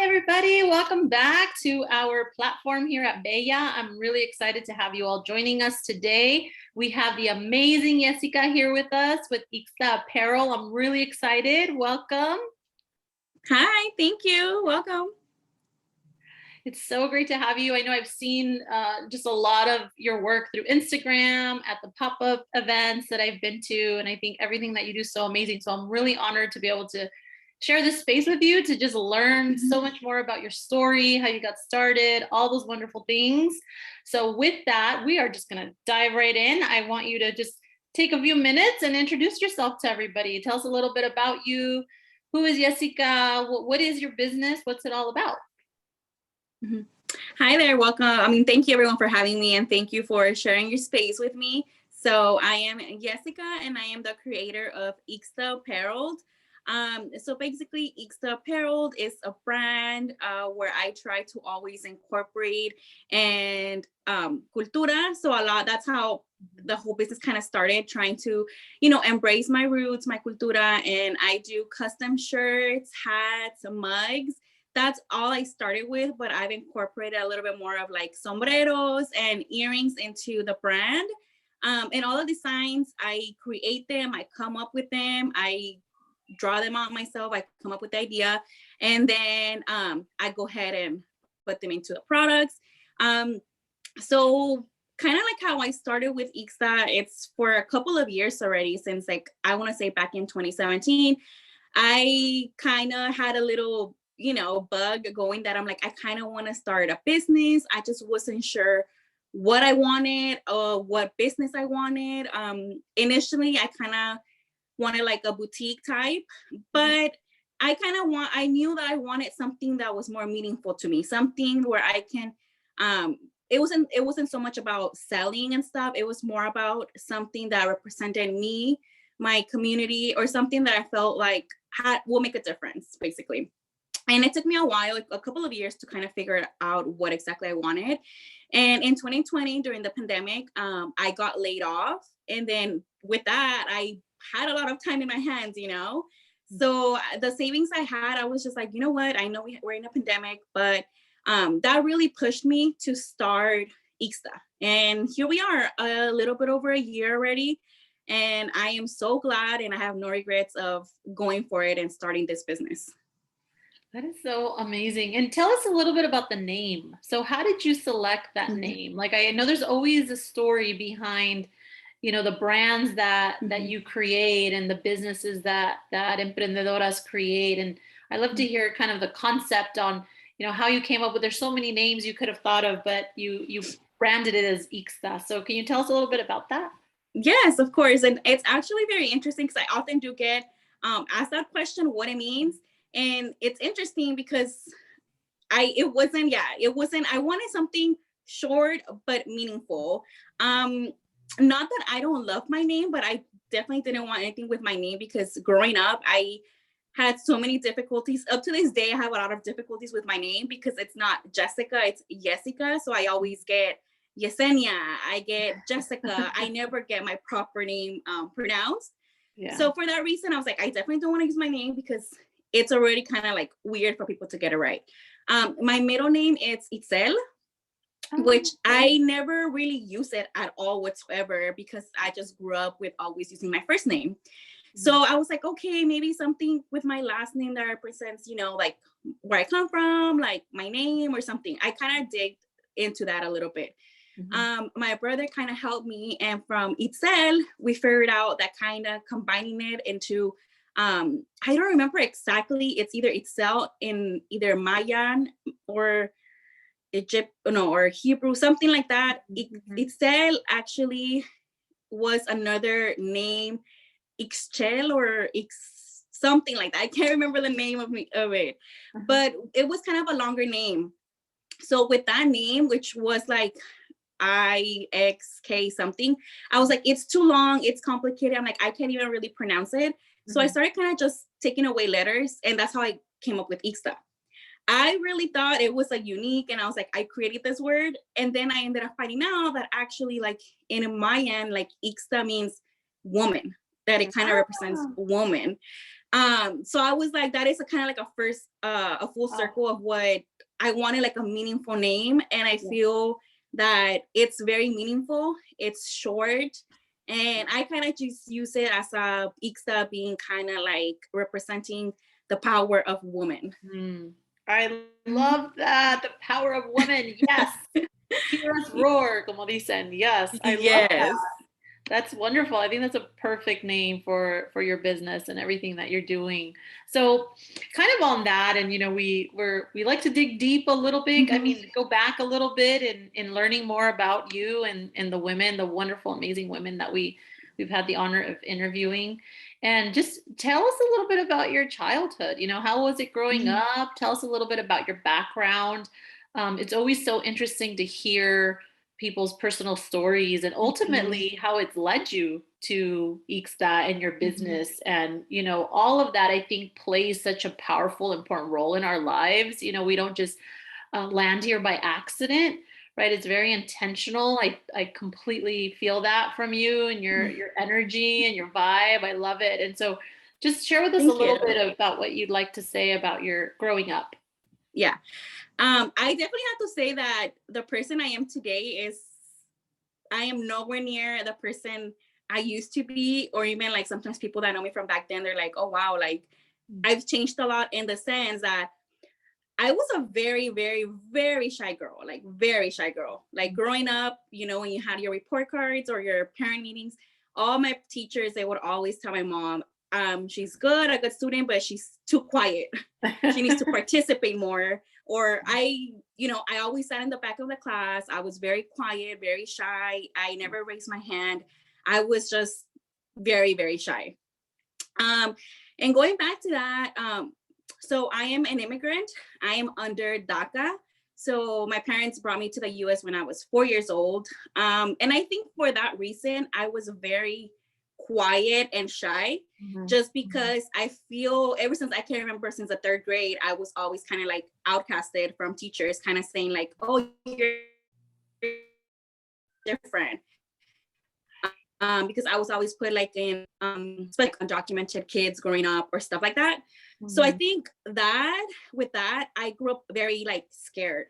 everybody. Welcome back to our platform here at Bella. I'm really excited to have you all joining us today. We have the amazing Yesica here with us with IXTA Apparel. I'm really excited. Welcome. Hi, thank you. Welcome. It's so great to have you. I know I've seen just a lot of your work through Instagram at the pop-up events that I've been to, and I think everything that you do is so amazing. So I'm really honored to be able to share this space with you to just learn so much more about your story, how you got started, all those wonderful things. So with that, we are just going to dive right in. I want you to just take a few minutes and introduce yourself to everybody. Tell us a little bit about you. Who is Yesica? What is your business? What's it all about? Hi there. Welcome. Thank you everyone for having me, and thank you for sharing your space with me. So I am Yesica, and I am the creator of IXTA Apparel. So basically, IXTA Apparel is a brand where I try to always incorporate and cultura. So that's how the whole business kind of started, trying to, embrace my roots, my cultura, and I do custom shirts, hats, mugs. That's all I started with, but I've incorporated a little bit more of like sombreros and earrings into the brand. And all the designs, I create them, I come up with them, I draw them out myself, I come up with the idea, and then I go ahead and put them into the products. So kind of like how I started with IXTA, it's for a couple of years already, since like, I want to say back in 2017, I kind of had a little bug going that I'm like, I kind of want to start a business. I just wasn't sure what I wanted or what business I wanted. Initially, I kind of wanted like a boutique type, but I knew that I wanted something that was more meaningful to me, something where I can, it wasn't so much about selling and stuff. It was more about something that represented me, my community, or something that I felt like will make a difference, basically. And it took me a while, like a couple of years, to kind of figure out what exactly I wanted. And in 2020, during the pandemic, I got laid off. And then with that, I had a lot of time in my hands, So the savings I had, I was just like, you know what? I know we're in a pandemic, but that really pushed me to start IXTA. And here we are, a little bit over a year already. And I am so glad, and I have no regrets of going for it and starting this business. That is so amazing. And tell us a little bit about the name. So how did you select that name? Like, I know there's always a story behind, the brands that you create and the businesses that emprendedoras create. And I love to hear kind of the concept on, how you came up with, there's so many names you could have thought of, but you branded it as IXTA. So can you tell us a little bit about that? Yes, of course. And it's actually very interesting because I often do get asked that question, what it means. And it's interesting because I wanted something short but meaningful. Not that I don't love my name, but I definitely didn't want anything with my name, because growing up, I had so many difficulties. Up to this day, I have a lot of difficulties with my name because it's not Jessica, it's Yesica. So I always get Yesenia, I get Jessica. I never get my proper name pronounced. Yeah. So for that reason, I was like, I definitely don't want to use my name because it's already kind of like weird for people to get it right. My middle name is Itzel, which I never really use it at all whatsoever because I just grew up with always using my first name. So I was like, okay, maybe something with my last name that represents, like where I come from, like my name or something. I kind of digged into that a little bit. My brother kind of helped me, and from Itzel, we figured out that kind of combining it into, I don't remember exactly. It's either Itzel in either Mayan or or Hebrew, something like that. Itzel actually was another name, Ixchel or something like that. I can't remember the name of it, but it was kind of a longer name. So with that name, which was like IXK something, I was like, it's too long, it's complicated. I'm like, I can't even really pronounce it. So I started kind of just taking away letters, and that's how I came up with IXTA. I really thought it was like unique, and I was like, I created this word, and then I ended up finding out that actually, like in Mayan, like IXTA means woman, that it kind of represents woman. So I was like, that is a kind of like a first, a full circle of what I wanted, like a meaningful name. And I feel that it's very meaningful. It's short. And I kind of just use it as a IXTA being kind of like representing the power of women. I love that. The power of women. Yes. Hear us roar, como dicen. Yes. I love that. Yes. That's wonderful. I think that's a perfect name for your business and everything that you're doing. So kind of on that, and we like to dig deep a little bit. I mean, go back a little bit in learning more about you and the women, the wonderful, amazing women that we've had the honor of interviewing. And just tell us a little bit about your childhood. How was it growing up? Tell us a little bit about your background. It's always so interesting to hear people's personal stories and ultimately how it's led you to IXTA and your business. And, all of that I think plays such a powerful, important role in our lives. We don't just land here by accident, right? It's very intentional. I completely feel that from you and your energy and your vibe. I love it. And so just share with us a little bit about what you'd like to say about your growing up. Yeah. I definitely have to say that the person I am today I am nowhere near the person I used to be, or even like sometimes people that know me from back then, they're like, oh, wow, like I've changed a lot in the sense that I was a very, very, very shy girl, like very shy girl. Like growing up, when you had your report cards or your parent meetings, all my teachers, they would always tell my mom, she's a good student, but she's too quiet. She needs to participate more. Or I always sat in the back of the class. I was very quiet, very shy. I never raised my hand. I was just very, very shy. And going back to that, so I am an immigrant. I am under DACA. So my parents brought me to the US when I was 4 years old. And I think for that reason, I was very quiet and shy, just because I feel ever since I can remember, since the third grade, I was always kind of like outcasted from teachers, kind of saying like, oh, you're different. Because I was always put like in like undocumented kids growing up or stuff like that. So I think that with that, I grew up very like scared,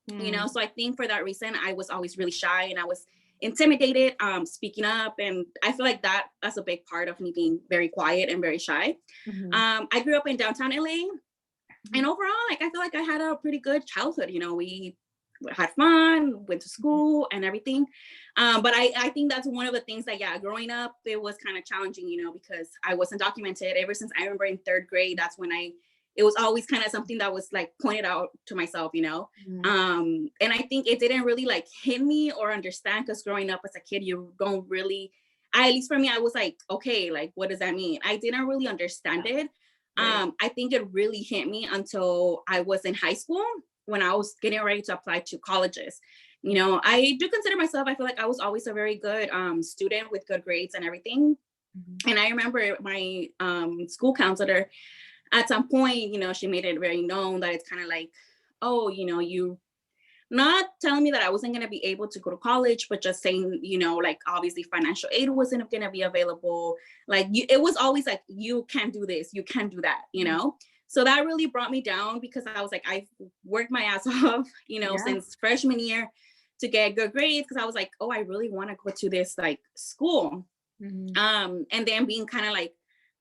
so I think for that reason, I was always really shy and I was intimidated speaking up. And I feel like that's a big part of me being very quiet and very shy. I grew up in downtown LA, and overall, like I feel like I had a pretty good childhood. We had fun, went to school and everything. But I think that's one of the things that, growing up, it was kind of challenging, because I wasn't documented. Ever since I remember in third grade, that's when it was always kind of something that was like pointed out to myself, and I think it didn't really like hit me or understand, because growing up as a kid, you don't really, at least for me, I was like, okay, like, what does that mean? I didn't really understand it. Right. I think it really hit me until I was in high school, when I was getting ready to apply to colleges. I do consider myself, I feel like I was always a very good student with good grades and everything. And I remember my school counselor at some point, she made it very known that it's kind of like, oh, you not telling me that I wasn't going to be able to go to college, but just saying, like obviously financial aid wasn't going to be available. Like it was always like, you can't do this, you can't do that, So that really brought me down, because I was like, I worked my ass off, since freshman year to get good grades, because I was like, oh, I really want to go to this like school. And then being kind of like,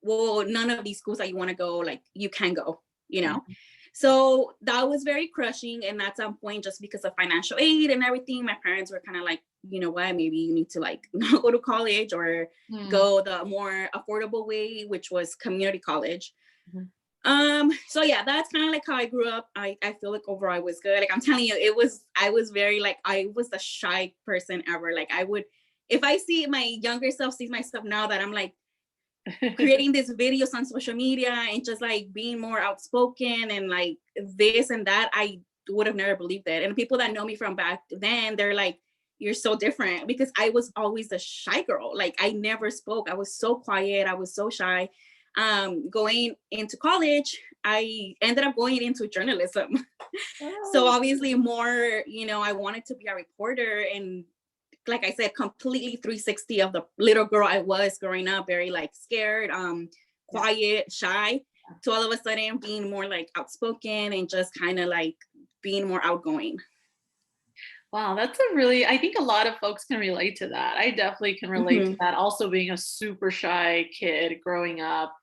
well, none of these schools that you want to go, like you can go, So that was very crushing. And at some point, just because of financial aid and everything, my parents were kind of like, you know what, maybe you need to like not go to college, or go the more affordable way, which was community college. So yeah, that's kind of like how I grew up. I feel like overall I was good. Like I'm telling you, I was very like, I was the shy person ever. Like I would, if I see my younger self, sees myself now that I'm like creating these videos on social media and just like being more outspoken and like this and that, I would have never believed it. And people that know me from back then, they're like, you're so different, because I was always the shy girl. Like I never spoke. I was so quiet. I was so shy. Going into college, I ended up going into journalism. So obviously more, I wanted to be a reporter, and like I said, completely 360 of the little girl I was growing up, very like scared, quiet, shy, to all of a sudden being more like outspoken and just kind of like being more outgoing. Wow, that's a really, I think a lot of folks can relate to that. I definitely can relate to Mm-hmm. that. Also being a super shy kid growing up,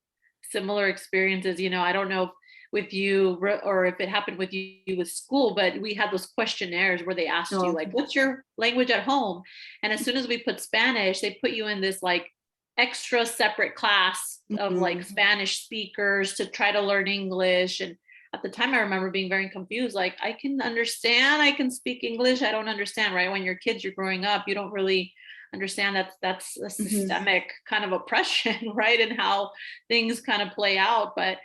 similar experiences, I don't know if with you or if it happened with you with school, but we had those questionnaires where they asked you Oh, like, what's your language at home? And as soon as we put Spanish, they put you in this like extra separate class of like mm-hmm. Spanish speakers to try to learn English. And at the time I remember being very confused, like I can understand, I can speak English, I don't understand, right? When you're kids, you're growing up, you don't really understand that that's a Mm-hmm. systemic kind of oppression, right? And how things kind of play out. But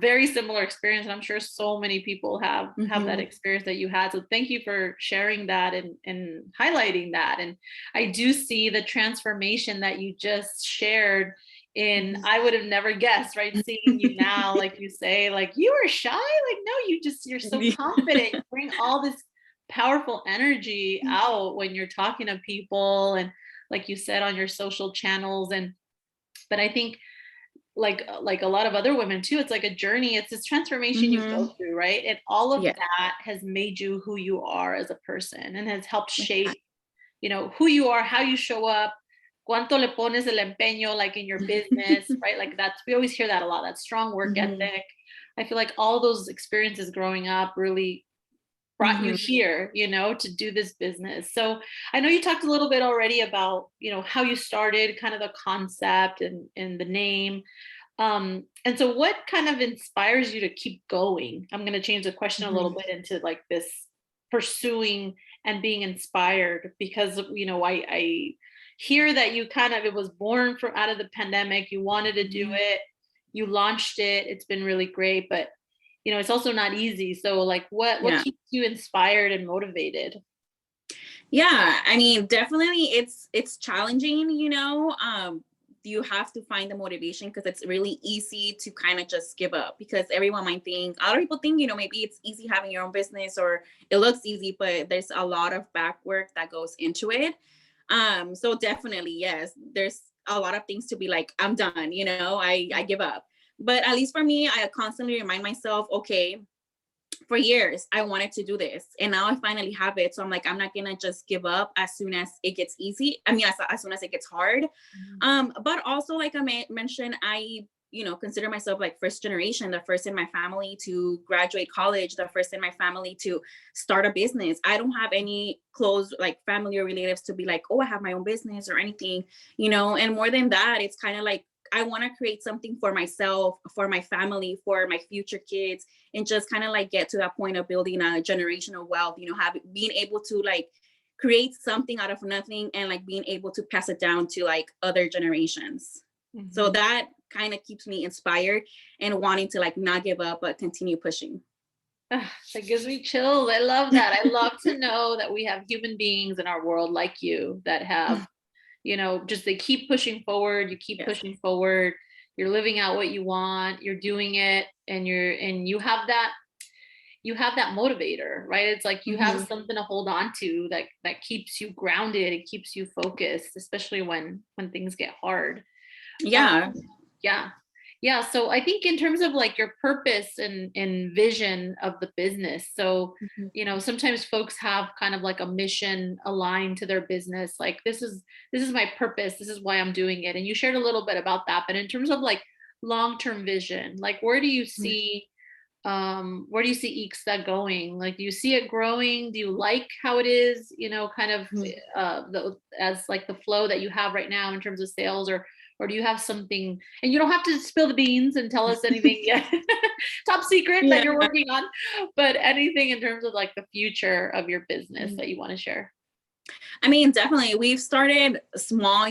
very similar experience, and I'm sure so many people have that Mm-hmm. experience that you had. So thank you for sharing that and highlighting that. And I do see the transformation that you just shared in, I would have never guessed, right? Seeing you now, like you say, like you were shy, like no, you're so confident, you bring all this powerful energy out when you're talking to people, and like you said, on your social channels. And but I think like a lot of other women too, it's like a journey, it's this transformation you Mm-hmm. go through, right? And all of Yeah. that has made you who you are as a person and has helped shape, who you are, how you show up, cuánto le pones el empeño, like in your business, right? Like that's, we always hear that a lot, that strong work Mm-hmm. ethic. I feel like all those experiences growing up really brought you Mm-hmm. here, to do this business. So I know you talked a little bit already about, how you started, kind of the concept and the name. And so what kind of inspires you to keep going? I'm going to change the question a little Mm-hmm. bit into like this pursuing and being inspired, because, I hear that you kind of, it was born from out of the pandemic. You wanted to do it, you launched it. It's been really great, but it's also not easy. So like what Yeah. keeps you inspired and motivated? Yeah, I mean, definitely it's challenging, you have to find the motivation because it's really easy to kind of just give up because everyone might think, a lot of people think, maybe it's easy having your own business or it looks easy, but there's a lot of back work that goes into it. So definitely, yes, there's a lot of things to be like, I'm done, I give up. But at least for me, I constantly remind myself, okay, for years I wanted to do this and now I finally have it, so I'm like, I'm not gonna just give up as soon as it gets easy, I mean as soon as it gets hard. But also like I mentioned, I consider myself like first generation, the first in my family to graduate college, the first in my family to start a business. I don't have any close like family or relatives to be like, oh, I have my own business or anything, and more than that, it's kind of like I want to create something for myself, for my family, for my future kids, and just kind of like get to that point of building a generational wealth, being able to like create something out of nothing and like being able to pass it down to like other generations. So Mhm. that kind of keeps me inspired and wanting to like not give up, but continue pushing. That gives me chills. I love that. I love to know that we have human beings in our world like you that have, just they keep pushing forward. You keep Yes. pushing forward. You're living out what you want. You're doing it, and you have that motivator, right? It's like you have Mm-hmm. something to hold on to that keeps you grounded. It keeps you focused, especially when things get hard. Yeah. Yeah. Yeah. So I think in terms of like your purpose and vision of the business. So, Mhm. sometimes folks have kind of like a mission aligned to their business. Like this is my purpose. This is why I'm doing it. And you shared a little bit about that. But in terms of like long-term vision, like where do you see IXTA going? Like, do you see it growing? Do you like how it is, kind of Mhm. as like the flow that you have right now in terms of sales, or do you have something, and you don't have to spill the beans and tell us anything yet, top secret that Yeah. you're working on, but anything in terms of like the future of your business Mhm. that you want to share? I mean, definitely. We've started small,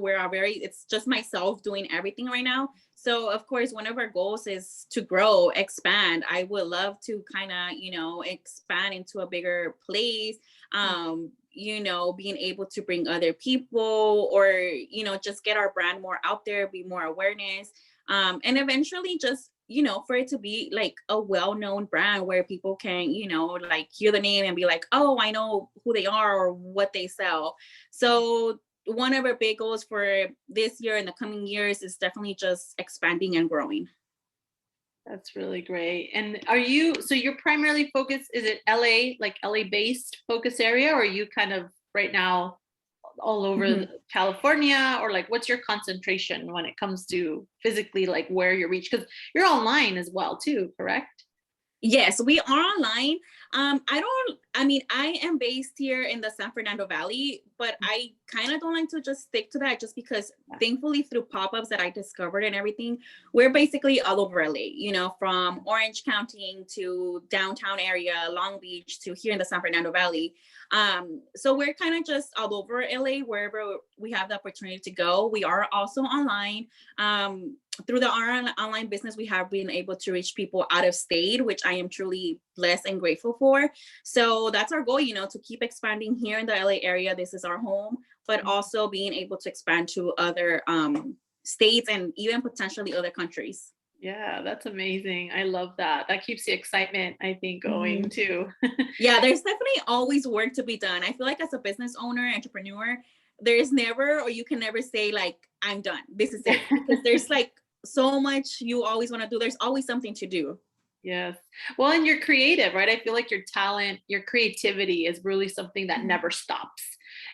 we're it's just myself doing everything right now. So, of course, one of our goals is to grow, expand. I would love to kind of, expand into a bigger place, being able to bring other people or, just get our brand more out there, be more awareness. And eventually just for it to be like a well-known brand where people can, like hear the name and be like, oh, I know who they are or what they sell. So one of our big goals for this year and the coming years is definitely just expanding and growing. That's really great. And are you, so you're primarily focused, is it LA, like LA based focus area, or are you kind of right now all over Mhm. California, or like what's your concentration when it comes to physically like where you reach? Because you're online as well too, correct? Yes, we are online. I am based here in the San Fernando Valley, but I kind of don't like to just stick to that just because Yeah. thankfully through pop-ups that I discovered and everything, we're basically all over LA, from Orange County to downtown area, Long Beach to here in the San Fernando Valley. So we're kind of just all over LA, wherever we have the opportunity to go. We are also online. Through the online business, we have been able to reach people out of state, which I am truly blessed and grateful for. So that's our goal, to keep expanding here in the LA area. This is our home, but also being able to expand to other states and even potentially other countries. Yeah, that's amazing. I love that. That keeps the excitement, I think, going too. Yeah, there's definitely always work to be done. I feel like as a business owner, entrepreneur, there's never, or you can never say like, I'm done. This is it. Because there's like so much you always want to do. There's always something to do. Yes. Well, and you're creative, right? I feel like your talent, your creativity is really something that never stops.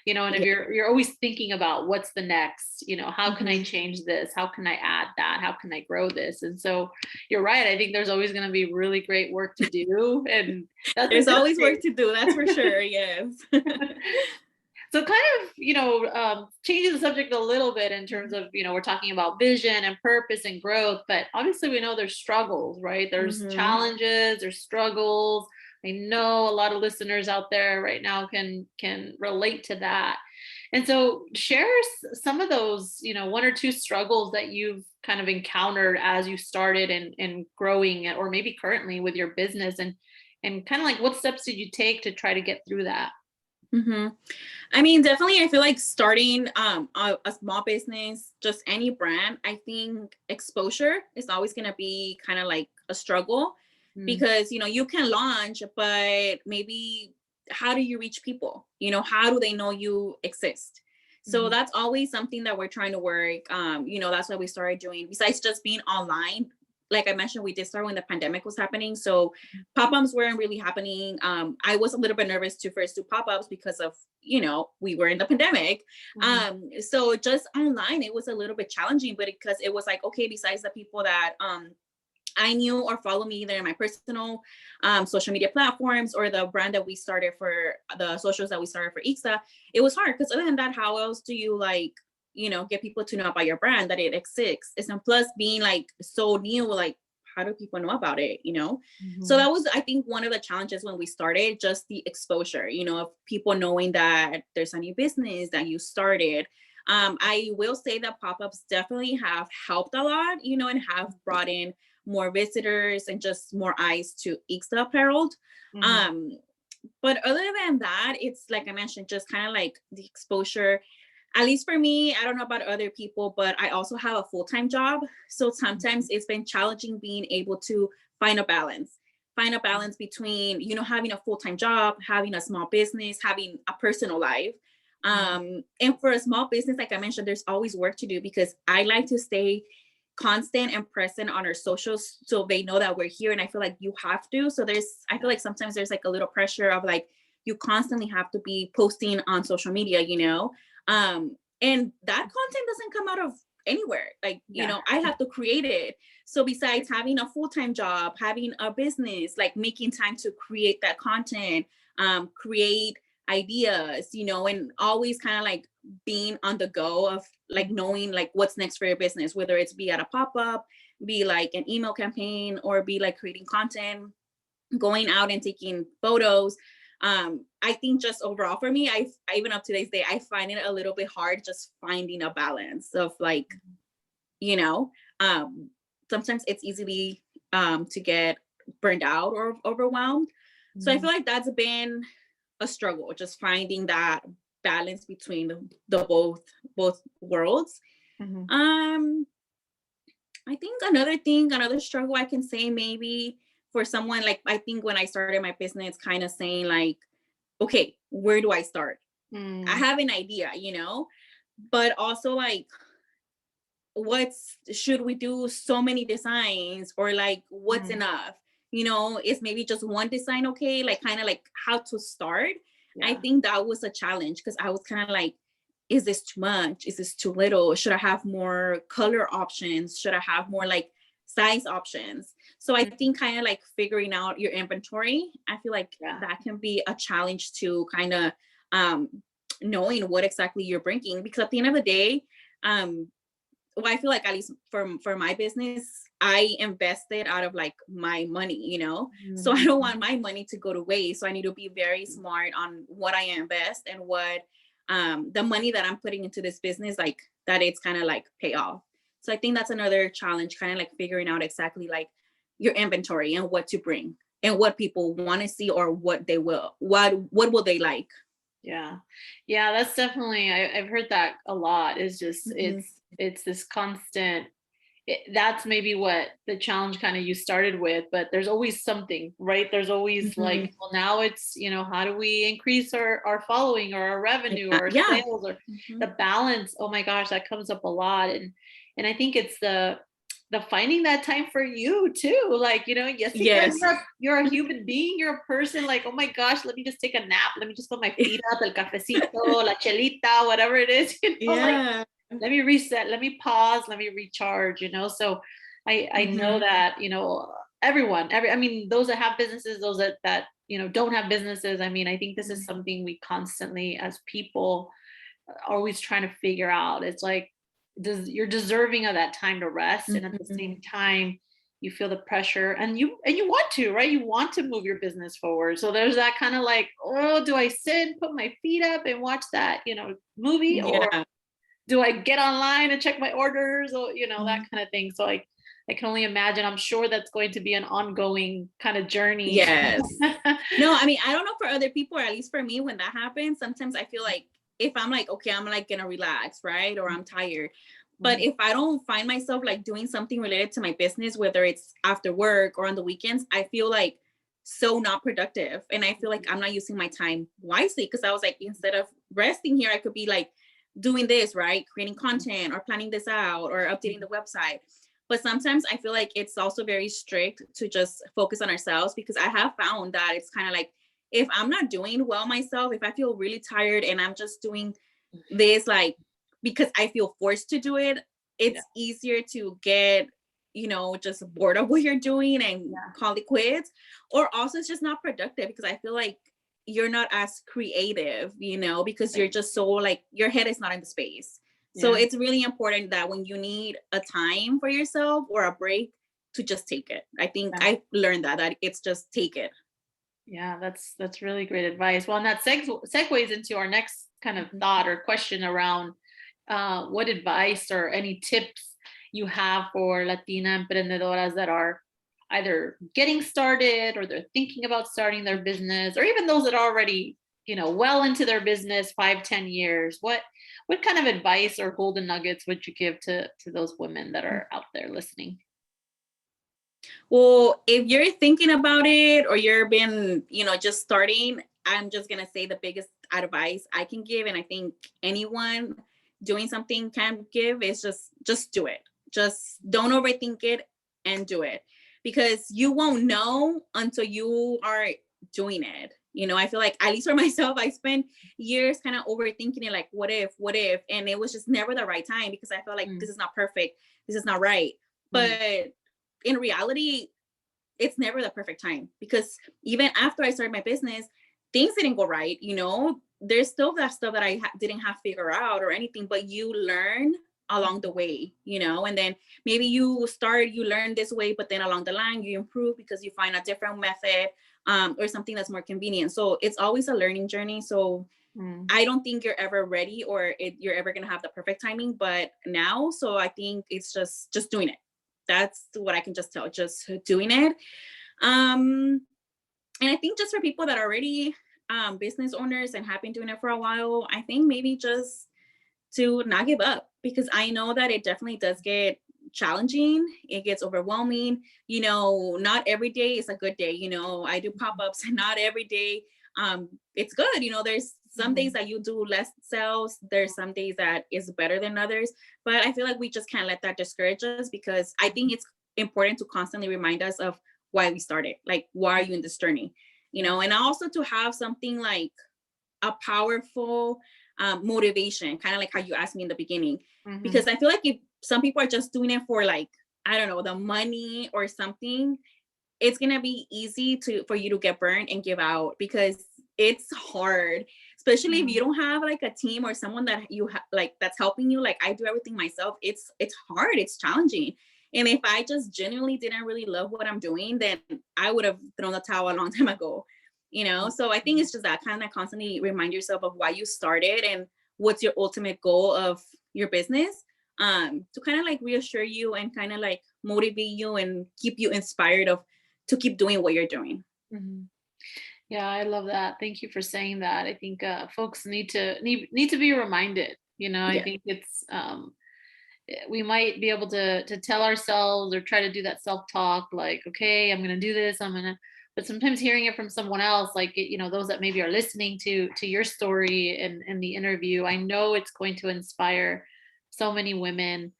And if Yeah. you're always thinking about what's the next, how can I Mhm. change this? How can I add that? How can I grow this? And so you're right. I think there's always going to be really great work to do. And that's a There's good always work thing. to do. That's for sure. Yes. So kind of, changing the subject a little bit in terms of, we're talking about vision and purpose and growth, but obviously we know there's struggles, right? There's Mhm. challenges, there's struggles. I know a lot of listeners out there right now can relate to that. And so share some of those, one or two struggles that you've kind of encountered as you started and growing, or maybe currently with your business, and kind of like what steps did you take to try to get through that? Mhm. I mean, definitely, I feel like starting a small business, just any brand, I think exposure is always going to be kind of like a struggle Mm, because, you can launch, but maybe how do you reach people? How do they know you exist? So mhm, that's always something that we're trying to work. That's what we started doing. Besides just being online, like I mentioned, we did start when the pandemic was happening. So pop-ups weren't really happening. I was a little bit nervous to first do pop-ups because of, we were in the pandemic. mhm, So just online, it was a little bit challenging, but because it was like, okay, besides the people that I knew or follow me either in my personal social media platforms or the brand that we started for the socials that we started for IXTA, it was hard because other than that, how else do you get people to know about your brand that it exists? It's not plus being like so new, like how do people know about it? So mhm. that was, I think, one of the challenges when we started, just the exposure, of people knowing that there's a new business that you started. I will say that pop-ups definitely have helped a lot, and have brought in more visitors and just more eyes to IXTA Apparel. Mhm. Um, but other than that, it's like I mentioned, just kind of like the exposure. At least for me, I don't know about other people, but I also have a full-time job. So sometimes it's been challenging being able to find a balance. Find a balance between, having a full-time job, having a small business, having a personal life. Mhm. And for a small business, like I mentioned, there's always work to do because I like to stay constant and present on our socials so they know that we're here. And I feel like you have to. So I feel like sometimes there's like a little pressure of like, you constantly have to be posting on social media, and that content doesn't come out of anywhere. Like, Yeah. I have to create it. So besides having a full-time job, having a business, like making time to create that content, create ideas, and always kind of like being on the go of like knowing like what's next for your business, whether it's be at a pop-up, be like an email campaign, or be like creating content, going out and taking photos. I think just overall for me, I even up to today's day, I find it a little bit hard just finding a balance of like, you know, um, sometimes it's easily to get burned out or overwhelmed. So I Mhm. feel like that's been a struggle, just finding that balance between the both worlds. Mhm. Um, I think another struggle I can say maybe for someone like I think when I started my business, kind of saying like, okay, where do I start? I Mm. have an idea, but also like, should we do so many designs, or like what's Mm, enough? Is maybe just one design okay? Like kind of like how to start. I yeah. think that was a challenge because I was kind of like, is this too much? Is this too little? Should I have more color options? Should I have more like size options? So I Mm, think kind of like figuring out your inventory, I feel like yeah. that can be a challenge to kind of um knowing what exactly you're bringing, because at the end of the day, um well, I feel like at least for my business, I invested out of like my money, so I don't Mhm. want my money to go to waste. So I need to be very smart on what I invest, and what the money that I'm putting into this business, like that it's kind of like pay off. So I think that's another challenge, kind of like figuring out exactly like your inventory and what to bring, and what people want to see, or what will they like. Yeah. Yeah, that's definitely, I've heard that a lot. Is just Mhm. it's this constant, that's maybe what the challenge kind of you started with, but there's always something, right? There's always like, Mhm. well, now it's, how do we increase our following or our revenue or our Yeah. sales or Mhm. the balance? Oh my gosh, that comes up a lot. And I think it's the finding that time for you too. Like, Jessica, Yes. you're a human being, you're a person. Like, oh my gosh, let me just take a nap. Let me just put my feet up, el cafecito, la chelita, whatever it is, like Yeah. let me reset, let me pause, let me recharge, so I know Mhm. that, I mean, those that have businesses, those that don't have businesses, I mean, I think this is something we constantly as people are always trying to figure out. It's like, you're deserving of that time to rest, and at the Mhm. same time you feel the pressure, and you want to, right? You want to move your business forward, so there's that kind of like, oh, do I sit and put my feet up and watch that movie, or Yeah. do I get online and check my orders, or that Mhm. kind of thing? So I can only imagine. I'm sure that's going to be an ongoing kind of journey. Yes. No, I mean, I don't know for other people, or at least for me, when that happens, sometimes I feel like if I'm like, okay, I'm like gonna relax, right? Or I'm tired. But Mhm. if I don't find myself like doing something related to my business, whether it's after work or on the weekends, I feel like so not productive. And I feel like I'm not using my time wisely, because I was like, instead of resting here, I could be like doing this, right? Creating content, or planning this out, or updating the website. But sometimes I feel like it's also very strict to just focus on ourselves, because I have found that it's kind of like, if I'm not doing well myself, if I feel really tired and I'm just doing this like because I feel forced to do it, Yeah, it's easier to get, just bored of what you're doing and yeah, call it quits. Or also it's just not productive, because I feel like you're not as creative, because you're right. just so like your head is not in the space. So Yeah, it's really important that when you need a time for yourself or a break, to just take it. I think yeah. I learned that it's just take it. Yeah, that's really great advice. Well, and that segues into our next kind of Mhm. thought or question around what advice or any tips you have for Latina emprendedoras that are either getting started, or they're thinking about starting their business, or even those that are already, well into their business, 5, 10 years. What kind of advice or golden nuggets would you give to those women that are out there listening? Well, if you're thinking about it, or you're been, just starting, I'm just gonna say the biggest advice I can give, and I think anyone doing something can give, is just do it. Just don't overthink it, and do it, because you won't know until you are doing it. I feel like, at least for myself, I spent years kind of overthinking it, like what if, and it was just never the right time, because I felt like this Mm, is not perfect, this is not right. mm, But in reality, it's never the perfect time, because even after I started my business, things didn't go right. There's still that stuff that I didn't have figured out or anything, but you learn along the way, and then maybe you learn this way, but then along the line you improve because you find a different method, or something that's more convenient. So it's always a learning journey. So mm. I don't think you're ever ready, or you're ever going to have the perfect timing, but now, so I think it's just doing it. That's what I can just tell, just doing it. um and I think just for people that are already business owners and have been doing it for a while, I think maybe just to not give up, because I know that it definitely does get challenging. It gets overwhelming. Not every day is a good day. I do pop-ups and not every day it's good. You know, there's some days that you do less sales. There's some days that is better than others. But I feel like we just can't let that discourage us, because I think it's important to constantly remind us of why we started. Like, why are you in this journey? You know, and also to have something like a powerful motivation, kind of like how you asked me in the beginning, because I feel like if some people are just doing it for, like, I don't know, the money or something, it's gonna be easy for you to get burned and give out, because it's hard, especially if you don't have like a team or someone that you like that's helping you. Like, I do everything myself. It's hard. It's challenging. And if I just genuinely didn't really love what I'm doing, then I would have thrown the towel a long time ago. You know, so I think it's just that kind of constantly remind yourself of why you started and what's your ultimate goal of your business, to kind of like reassure you and kind of like motivate you and keep you inspired to keep doing what you're doing. Yeah, I love that. Thank you for saying that. I think folks need to be reminded. You know, I Yeah. think it's we might be able to tell ourselves or try to do that self-talk, like, okay, I'm gonna do this, but sometimes hearing it from someone else, like, you know, those that maybe are listening to your story and the interview, I know it's going to inspire so many women.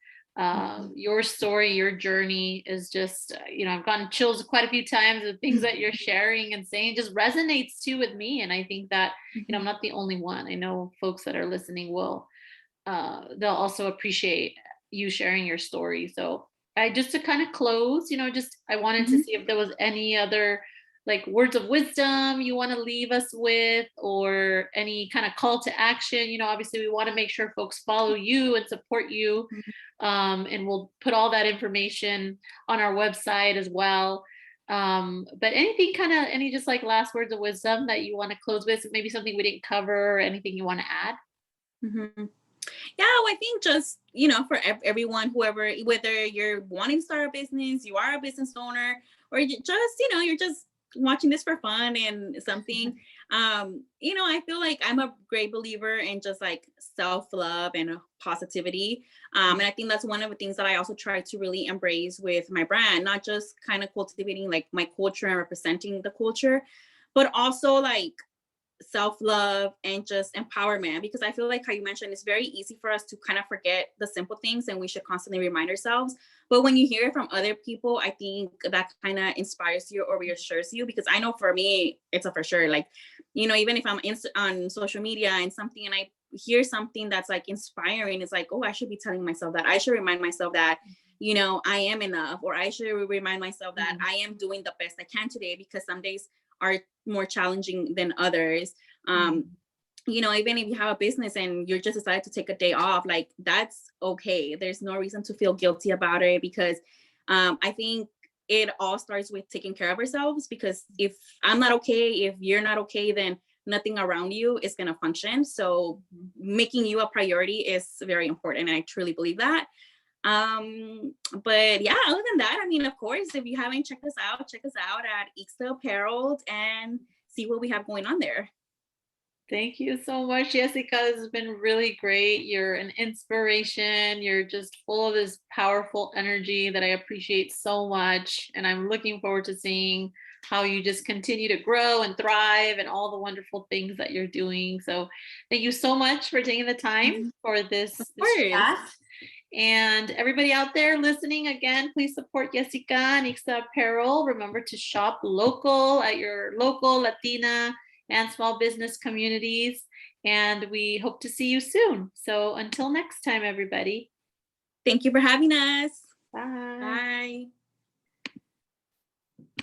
Your story, your journey is just, you know, I've gotten chills quite a few times. The things that you're sharing and saying just resonates too with me. And I think that, you know, I'm not the only one. I know folks that are listening will, they'll also appreciate you sharing your story. So I just, to kind of close, you know, just, I wanted to see if there was any other like words of wisdom you want to leave us with, or any kind of call to action. You know, obviously we want to make sure folks follow you and support you. And we'll put all that information on our website as well. But anything kind of, any just like last words of wisdom that you want to close with, maybe something we didn't cover, or anything you want to add? Yeah, well, I think just, you know, for everyone, whoever, whether you're wanting to start a business, you are a business owner, or you just, you know, you're just watching this for fun and something, you know, I feel like I'm a great believer in just like self-love and positivity. And I think that's one of the things that I also try to really embrace with my brand, not just kind of cultivating like my culture and representing the culture, but also like self-love and just empowerment, because I feel like how you mentioned, it's very easy for us to kind of forget the simple things, and we should constantly remind ourselves. But when you hear it from other people, I think that kind of inspires you or reassures you, because I know for me it's a for sure. Like, you know, even if I'm on social media and something and I hear something that's like inspiring, it's like, oh, I should be telling myself that. I should remind myself that, you know, I am enough, or I should remind myself that I am doing the best I can today, because some days are more challenging than others. You know, even if you have a business and you're just decided to take a day off, like, that's okay. There's no reason to feel guilty about it, because I think it all starts with taking care of ourselves, because if I'm not okay, if you're not okay, then nothing around you is going to function. So making you a priority is very important, and I truly believe that. But yeah, other than that, I mean, of course, if you haven't checked us out, check us out at IXTA Apparel and see what we have going on there. Thank you so much, Jessica. This has been really great. You're an inspiration. You're just full of this powerful energy that I appreciate so much. And I'm looking forward to seeing how you just continue to grow and thrive and all the wonderful things that you're doing. So thank you so much for taking the time for this Course. chat. And everybody out there listening, again, please support Yesica and IXTA Apparel. Remember to shop local at your local Latina and small business communities. And we hope to see you soon. So until next time, everybody. Thank you for having us. Bye. Bye.